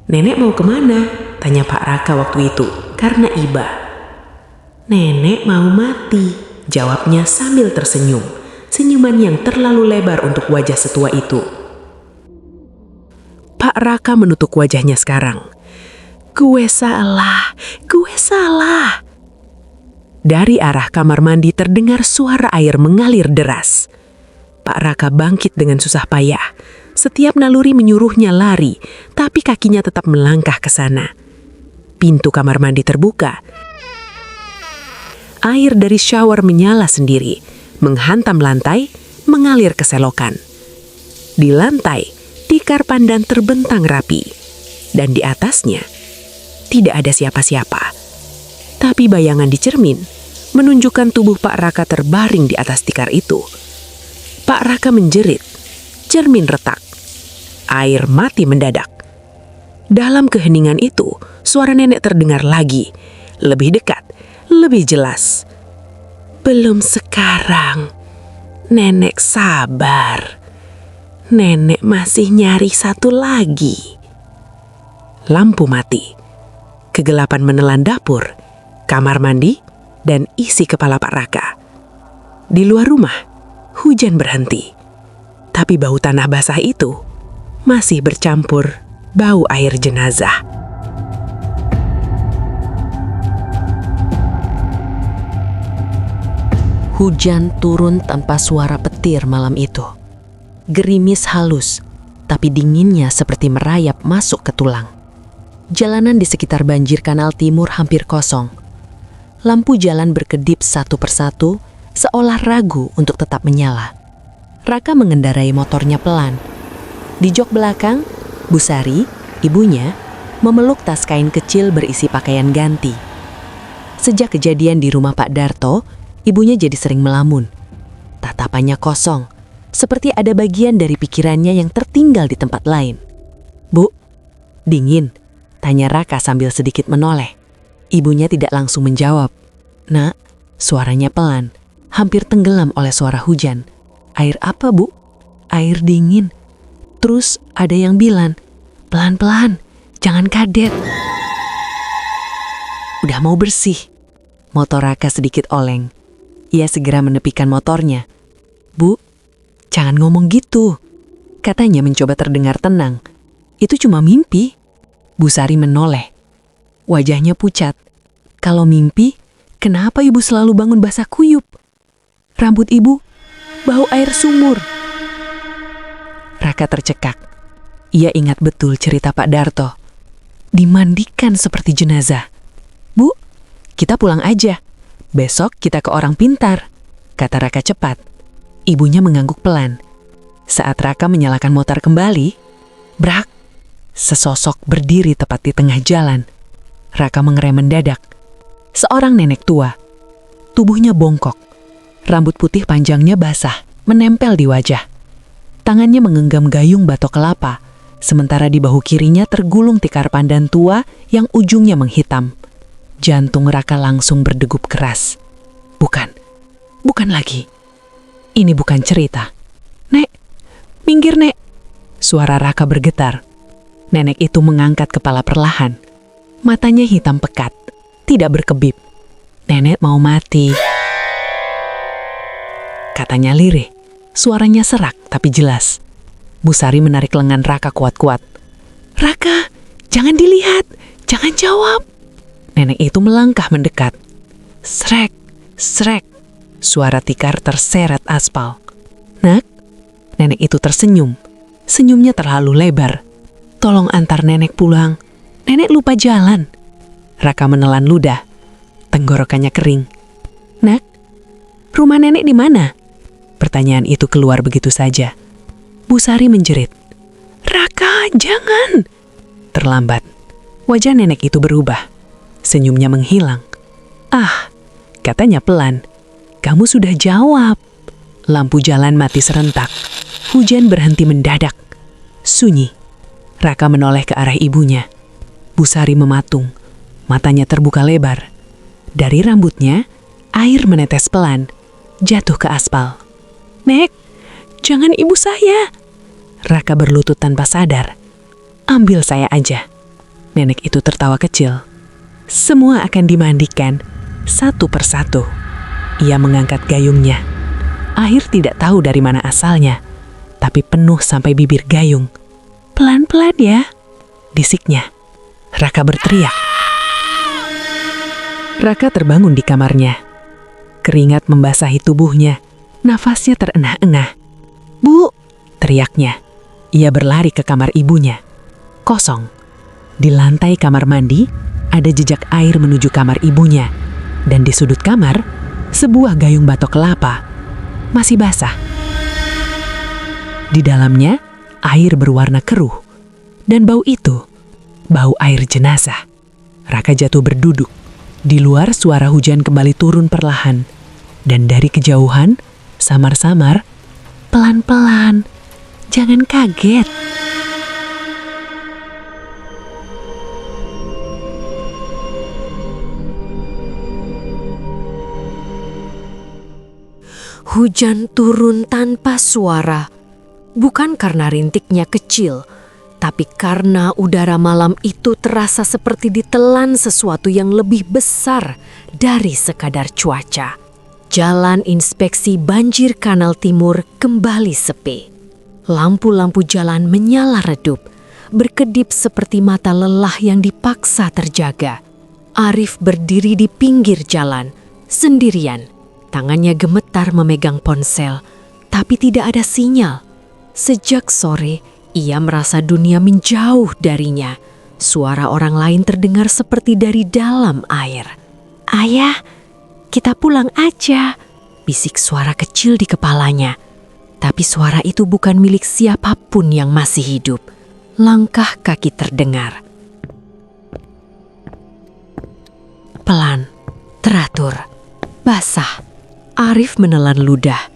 [SPEAKER 2] Nenek mau kemana? Tanya Pak Raka waktu itu, karena iba. Nenek mau mati, jawabnya sambil tersenyum. Senyuman yang terlalu lebar untuk wajah setua itu. Pak Raka menutup wajahnya sekarang. Gue salah. Dari arah kamar mandi terdengar suara air mengalir deras. Pak Raka bangkit dengan susah payah. Setiap naluri menyuruhnya lari, tapi kakinya tetap melangkah ke sana. Pintu kamar mandi terbuka. Air dari shower menyala sendiri, menghantam lantai, mengalir ke selokan. Di lantai, tikar pandan terbentang rapi. Dan di atasnya, tidak ada siapa-siapa. Tapi bayangan di cermin menunjukkan tubuh Pak Raka terbaring di atas tikar itu. Pak Raka menjerit. Cermin retak. Air mati mendadak. Dalam keheningan itu, suara nenek terdengar lagi. Lebih dekat, lebih jelas. Belum sekarang. Nenek sabar. Nenek masih nyari satu lagi. Lampu mati. Kegelapan menelan dapur, kamar mandi, dan isi kepala Pak Raka. Di luar rumah, hujan berhenti. Tapi bau tanah basah itu masih bercampur bau air jenazah.
[SPEAKER 1] Hujan turun tanpa suara petir malam itu. Gerimis halus, tapi dinginnya seperti merayap masuk ke tulang. Jalanan di sekitar banjir Kanal Timur hampir kosong. Lampu jalan berkedip satu persatu, seolah ragu untuk tetap menyala. Raka mengendarai motornya pelan. Di jok belakang, Bu Sari, ibunya, memeluk tas kain kecil berisi pakaian ganti. Sejak kejadian di rumah Pak Darto, ibunya jadi sering melamun. Tatapannya kosong, seperti ada bagian dari pikirannya yang tertinggal di tempat lain. Bu, dingin, tanya Raka sambil sedikit menoleh. Ibunya tidak langsung menjawab. Nak, suaranya pelan, hampir tenggelam oleh suara hujan. Air apa, Bu? Air dingin. Terus ada yang bilang, pelan-pelan, jangan kadet. Udah mau bersih. Motor Raka sedikit oleng. Ia segera menepikan motornya. Bu, jangan ngomong gitu. Katanya mencoba terdengar tenang. Itu cuma mimpi. Bu Sari menoleh. Wajahnya pucat. Kalau mimpi, kenapa ibu selalu bangun basah kuyup? Rambut ibu bau air sumur. Raka tercekak. Ia ingat betul cerita Pak Darto. Dimandikan seperti jenazah. Bu, kita pulang aja. Besok kita ke orang pintar, kata Raka cepat. Ibunya mengangguk pelan. Saat Raka menyalakan motor kembali, brak, sesosok berdiri tepat di tengah jalan. Raka mengerem mendadak. Seorang nenek tua. Tubuhnya bongkok. Rambut putih panjangnya basah, menempel di wajah. Tangannya menggenggam gayung batok kelapa, sementara di bahu kirinya tergulung tikar pandan tua yang ujungnya menghitam. Jantung Raka langsung berdegup keras. Bukan lagi. Ini bukan cerita. Nek, minggir Nek. Suara Raka bergetar. Nenek itu mengangkat kepala perlahan. Matanya hitam pekat, tidak berkebib. Nenek mau mati. Katanya lirih. Suaranya serak tapi jelas. Bu Sari menarik lengan Raka kuat-kuat.
[SPEAKER 2] Raka, jangan dilihat, jangan jawab. Nenek itu melangkah mendekat. Srek, srek, suara tikar terseret aspal. Nak, nenek itu tersenyum. Senyumnya terlalu lebar. Tolong antar nenek pulang. Nenek lupa jalan. Raka menelan ludah. Tenggorokannya kering. Nak, rumah nenek di mana? Pertanyaan itu keluar begitu saja. Bu Sari menjerit. Raka, jangan. Terlambat. Wajah nenek itu berubah. Senyumnya menghilang. Ah, katanya pelan. Kamu sudah jawab. Lampu jalan mati serentak. Hujan berhenti mendadak. Sunyi. Raka menoleh ke arah ibunya. Bu Sari mematung. Matanya terbuka lebar. Dari rambutnya, air menetes pelan. Jatuh ke aspal. Nek, jangan ibu saya. Raka berlutut tanpa sadar. Ambil saya aja. Nenek itu tertawa kecil. Semua akan dimandikan, satu persatu. Ia mengangkat gayungnya. Air tidak tahu dari mana asalnya, tapi penuh sampai bibir gayung. Pelan-pelan ya, bisiknya. Raka berteriak. Raka terbangun di kamarnya. Keringat membasahi tubuhnya, nafasnya terengah-engah. Bu, teriaknya. Ia berlari ke kamar ibunya. Kosong. Di lantai kamar mandi, ada jejak air menuju kamar ibunya. Dan di sudut kamar, sebuah gayung batok kelapa. Masih basah. Di dalamnya, air berwarna keruh. Dan bau itu, bau air jenazah. Raka jatuh berduduk. Di luar suara hujan kembali turun perlahan. Dan dari kejauhan, samar-samar, pelan-pelan. Jangan kaget.
[SPEAKER 1] Hujan turun tanpa suara, bukan karena rintiknya kecil, tapi karena udara malam itu terasa seperti ditelan sesuatu yang lebih besar dari sekadar cuaca. Jalan inspeksi banjir Kanal Timur kembali sepi. Lampu-lampu jalan menyala redup, berkedip seperti mata lelah yang dipaksa terjaga. Arif berdiri di pinggir jalan, sendirian. Tangannya gemetar memegang ponsel, tapi tidak ada sinyal. Sejak sore, ia merasa dunia menjauh darinya. Suara orang lain terdengar seperti dari dalam air. Ayah, kita pulang aja, bisik suara kecil di kepalanya. Tapi suara itu bukan milik siapapun yang masih hidup. Langkah kaki terdengar. Pelan, teratur, basah. Arif menelan ludah.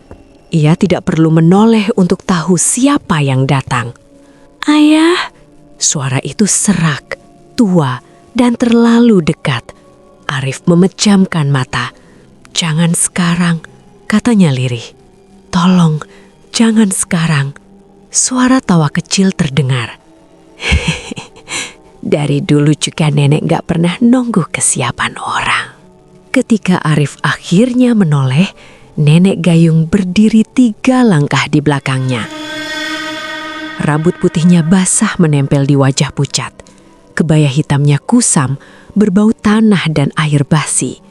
[SPEAKER 1] Ia tidak perlu menoleh untuk tahu siapa yang datang. Ayah, suara itu serak, tua, dan terlalu dekat. Arif memejamkan mata. Jangan sekarang, katanya lirih. Tolong, jangan sekarang. Suara tawa kecil terdengar. Dari dulu juga nenek gak pernah nunggu kesiapan orang. Ketika Arif akhirnya menoleh, nenek gayung berdiri 3 langkah di belakangnya. Rambut putihnya basah menempel di wajah pucat. Kebaya hitamnya kusam, berbau tanah dan air basi.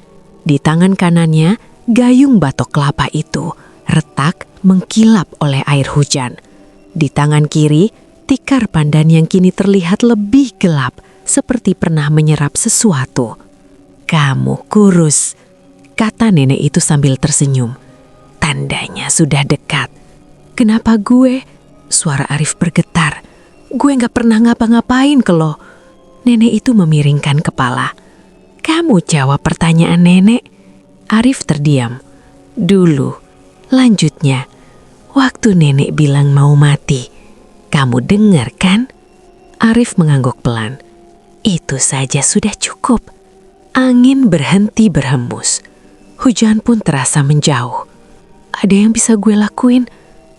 [SPEAKER 1] Di tangan kanannya, gayung batok kelapa itu retak mengkilap oleh air hujan. Di tangan kiri, tikar pandan yang kini terlihat lebih gelap, seperti pernah menyerap sesuatu. Kamu kurus, kata nenek itu sambil tersenyum. Tandanya sudah dekat. Kenapa gue? Suara Arif bergetar. Gue gak pernah ngapa-ngapain ke lo. Nenek itu memiringkan kepala. Kamu jawab pertanyaan nenek. Arif terdiam. Dulu, lanjutnya, waktu nenek bilang mau mati. Kamu dengar kan? Arif mengangguk pelan. Itu saja sudah cukup. Angin berhenti berhembus. Hujan pun terasa menjauh. Ada yang bisa gue lakuin?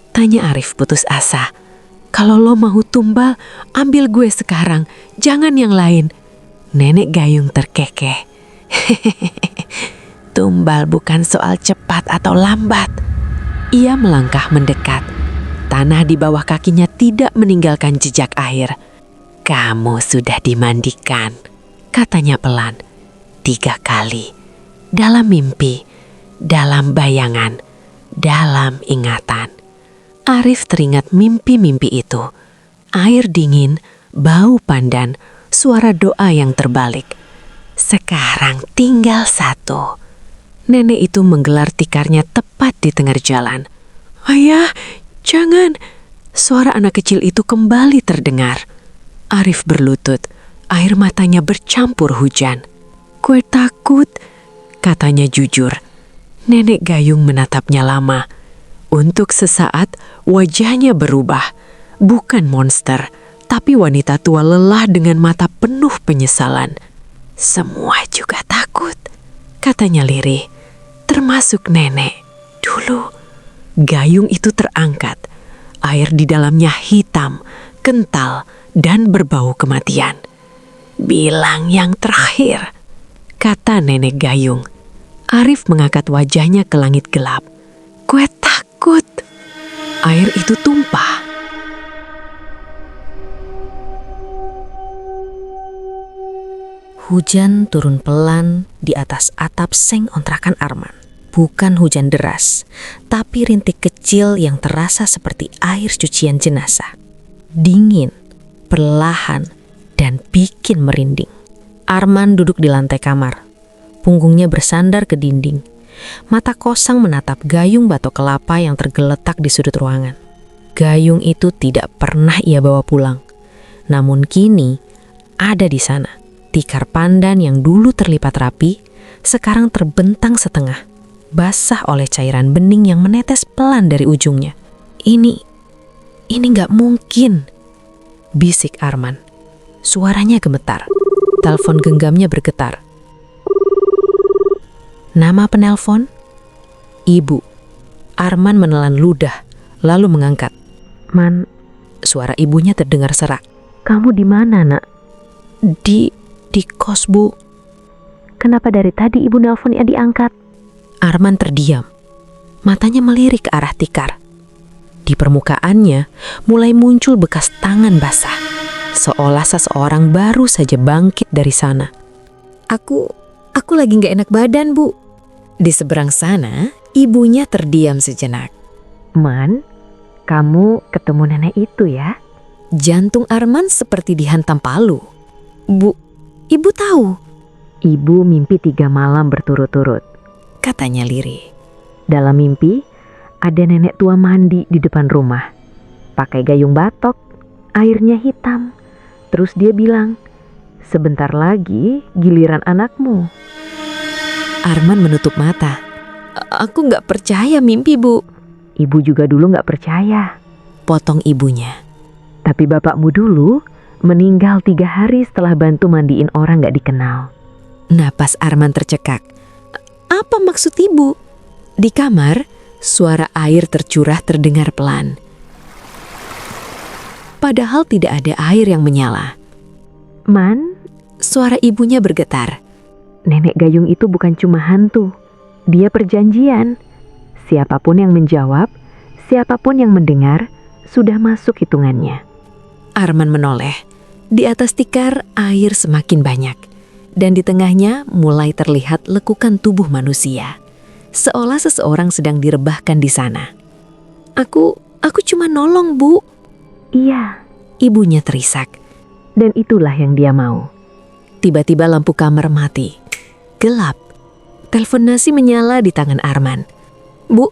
[SPEAKER 1] Tanya Arif putus asa. Kalau lo mau tumbal, ambil gue sekarang. Jangan yang lain. Nenek gayung terkekeh. Tumbal bukan soal cepat atau lambat. Ia melangkah mendekat. Tanah di bawah kakinya tidak meninggalkan jejak air.
[SPEAKER 2] Kamu sudah dimandikan, katanya pelan. 3 kali. Dalam mimpi, dalam bayangan, dalam ingatan. Arif teringat mimpi-mimpi itu. Air dingin, bau pandan, suara doa yang terbalik. Sekarang tinggal 1. Nenek itu menggelar tikarnya tepat di tengah jalan. Ayah, jangan. Suara anak kecil itu kembali terdengar. Arif berlutut, air matanya bercampur hujan. Gue takut, katanya jujur. Nenek Gayung menatapnya lama. Untuk sesaat, wajahnya berubah. Bukan monster, tapi wanita tua lelah dengan mata penuh penyesalan. Semua juga takut, katanya lirih. Termasuk nenek. Dulu, gayung itu terangkat. Air di dalamnya hitam, kental, dan berbau kematian. Bilang yang terakhir, kata nenek Gayung. Arif mengangkat wajahnya ke langit gelap. Gue takut. Air itu tumpah.
[SPEAKER 1] Hujan turun pelan di atas atap seng ontrakan Arman. Bukan hujan deras, tapi rintik kecil yang terasa seperti air cucian jenazah. Dingin, perlahan, dan bikin merinding. Arman duduk di lantai kamar. Punggungnya bersandar ke dinding. Mata kosong menatap gayung batok kelapa yang tergeletak di sudut ruangan. Gayung itu tidak pernah ia bawa pulang. Namun kini ada di sana. Tikar pandan yang dulu terlipat rapi, sekarang terbentang setengah, basah oleh cairan bening yang menetes pelan dari ujungnya. Ini nggak mungkin, bisik Arman. Suaranya gemetar, telepon genggamnya bergetar. Nama penelpon? Ibu. Arman menelan ludah, lalu mengangkat. Man, suara ibunya terdengar serak. Kamu di mana, Nak? Di kos, Bu. Kenapa dari tadi ibu nelpon diangkat? Arman terdiam. Matanya melirik ke arah tikar. Di permukaannya mulai muncul bekas tangan basah. Seolah seseorang baru saja bangkit dari sana. Aku lagi gak enak badan, Bu. Di seberang sana, ibunya terdiam sejenak. Man, kamu ketemu nenek itu ya? Jantung Arman seperti dihantam palu. Bu, ibu tahu? Ibu mimpi 3 malam berturut-turut, katanya lirih. Dalam mimpi, ada nenek tua mandi di depan rumah. Pakai gayung batok, airnya hitam. Terus dia bilang, sebentar lagi giliran anakmu. Arman menutup mata. Aku gak percaya mimpi, Bu. Ibu juga dulu gak percaya, potong ibunya. Tapi bapakmu dulu meninggal 3 hari setelah bantu mandiin orang gak dikenal. Napas Arman tercekak. Apa maksud ibu? Di kamar, suara air tercurah terdengar pelan. Padahal tidak ada air yang menyala. Man, suara ibunya bergetar. Nenek Gayung itu bukan cuma hantu. Dia perjanjian. Siapapun yang menjawab, siapapun yang mendengar, sudah masuk hitungannya. Arman menoleh. Di atas tikar air semakin banyak. Dan di tengahnya mulai terlihat lekukan tubuh manusia. Seolah seseorang sedang direbahkan di sana. Aku cuma nolong, Bu. Iya, ibunya terisak. Dan itulah yang dia mau. Tiba-tiba lampu kamar mati. Gelap. Telepon nasi menyala di tangan Arman. Bu,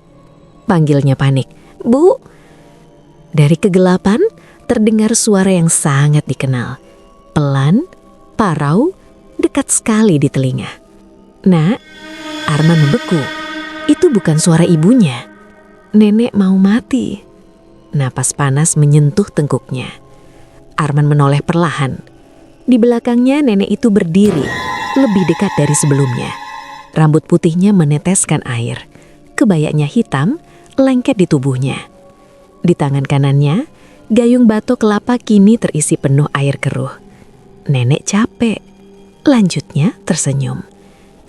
[SPEAKER 1] panggilnya panik. Bu. Dari kegelapan terdengar suara yang sangat dikenal. Pelan, parau, dekat sekali di telinga. Nak, Arman membeku. Itu bukan suara ibunya. Nenek mau mati. Napas panas menyentuh tengkuknya. Arman menoleh perlahan. Di belakangnya nenek itu berdiri, lebih dekat dari sebelumnya. Rambut putihnya meneteskan air. Kebayanya hitam, lengket di tubuhnya. Di tangan kanannya, gayung batok kelapa kini terisi penuh air keruh. Nenek capek. Lanjutnya tersenyum.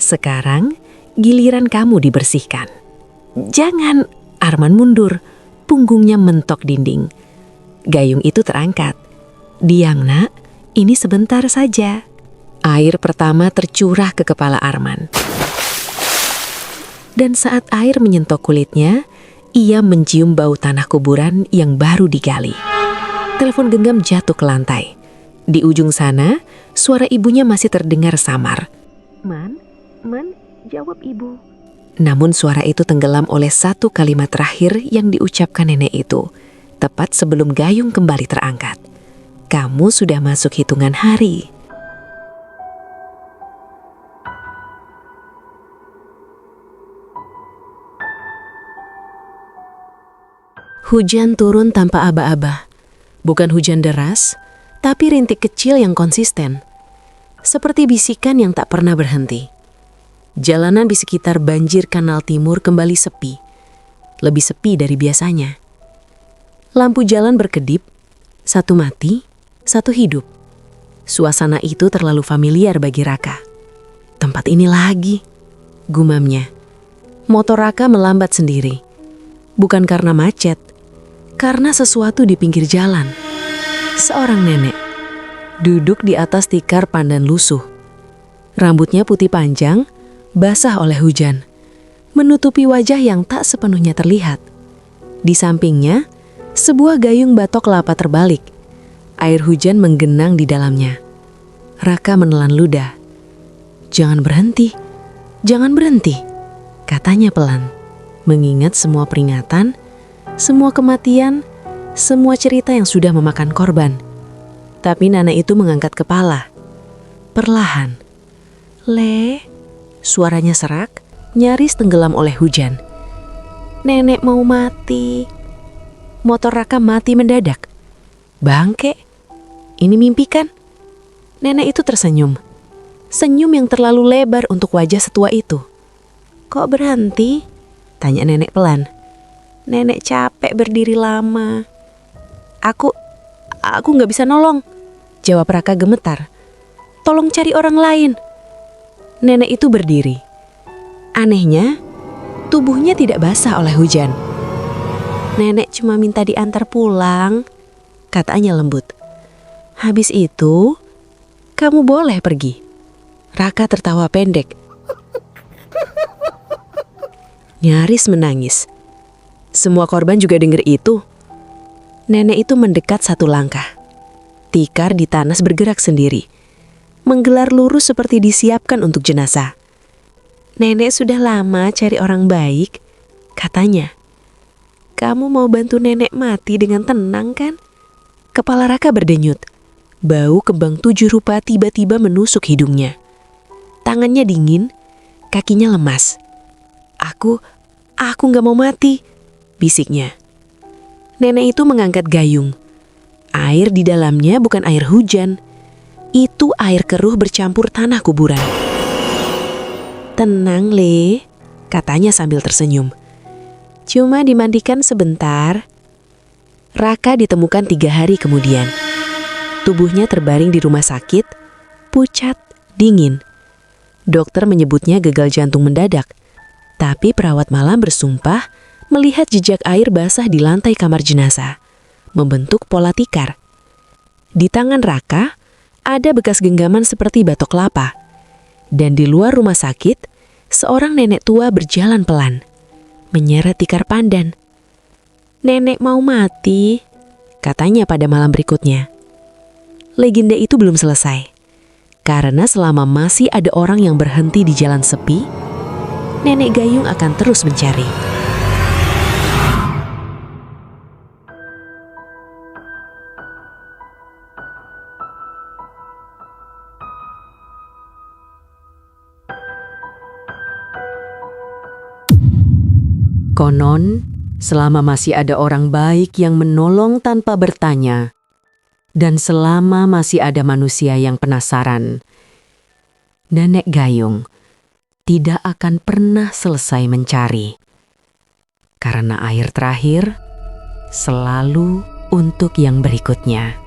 [SPEAKER 1] Sekarang giliran kamu dibersihkan. Jangan, Arman mundur. Punggungnya mentok dinding. Gayung itu terangkat. Diam, Nak. Ini sebentar saja. Air pertama tercurah ke kepala Arman. Dan saat air menyentuh kulitnya, ia mencium bau tanah kuburan yang baru digali. Telepon genggam jatuh ke lantai. Di ujung sana, suara ibunya masih terdengar samar. Man, jawab ibu. Namun suara itu tenggelam oleh satu kalimat terakhir yang diucapkan nenek itu, tepat sebelum gayung kembali terangkat. Kamu sudah masuk hitungan hari. Hujan turun tanpa aba-aba. Bukan hujan deras, tapi rintik kecil yang konsisten. Seperti bisikan yang tak pernah berhenti. Jalanan di sekitar banjir Kanal Timur kembali sepi. Lebih sepi dari biasanya. Lampu jalan berkedip, satu mati, satu hidup. Suasana itu terlalu familiar bagi Raka. Tempat ini lagi, gumamnya. Motor Raka melambat sendiri. Bukan karena macet, karena sesuatu di pinggir jalan. Seorang nenek duduk di atas tikar pandan lusuh. Rambutnya putih panjang, basah oleh hujan, menutupi wajah yang tak sepenuhnya terlihat. Di sampingnya, sebuah gayung batok kelapa terbalik. Air hujan menggenang di dalamnya. Raka menelan ludah. Jangan berhenti, katanya pelan, mengingat semua peringatan, semua kematian, semua cerita yang sudah memakan korban. Tapi nenek itu mengangkat kepala. Perlahan. Le, suaranya serak, nyaris tenggelam oleh hujan. Nenek mau mati. Motor Raka mati mendadak. Bangke, ini mimpi kan? Nenek itu tersenyum. Senyum yang terlalu lebar untuk wajah setua itu. Kok berhenti? Tanya nenek pelan. Nenek capek berdiri lama. Aku gak bisa nolong, jawab Raka gemetar. Tolong cari orang lain. Nenek itu berdiri. Anehnya, tubuhnya tidak basah oleh hujan. Nenek cuma minta diantar pulang, katanya lembut. Habis itu, kamu boleh pergi. Raka tertawa pendek. Nyaris menangis. Semua korban juga dengar itu. Nenek itu mendekat satu langkah. Tikar di tanah bergerak sendiri. Menggelar lurus seperti disiapkan untuk jenazah. Nenek sudah lama cari orang baik, katanya. Kamu mau bantu nenek mati dengan tenang kan? Kepala Raka berdenyut. Bau kembang 7 rupa tiba-tiba menusuk hidungnya. Tangannya dingin, kakinya lemas. Aku gak mau mati, bisiknya. Nenek itu mengangkat gayung. Air di dalamnya bukan air hujan. Itu air keruh bercampur tanah kuburan. Tenang, Le, katanya sambil tersenyum. Cuma dimandikan sebentar. Raka ditemukan 3 hari kemudian. Tubuhnya terbaring di rumah sakit, pucat, dingin. Dokter menyebutnya gagal jantung mendadak. Tapi perawat malam bersumpah melihat jejak air basah di lantai kamar jenazah, membentuk pola tikar. Di tangan Raka ada bekas genggaman seperti batok kelapa. Dan di luar rumah sakit, seorang nenek tua berjalan pelan, menyeret tikar pandan. Nenek mau mati, katanya pada malam berikutnya. Legenda itu belum selesai. Karena selama masih ada orang yang berhenti di jalan sepi, Nenek Gayung akan terus mencari. Konon, selama masih ada orang baik yang menolong tanpa bertanya, dan selama masih ada manusia yang penasaran, Nenek Gayung tidak akan pernah selesai mencari. Karena air terakhir selalu untuk yang berikutnya.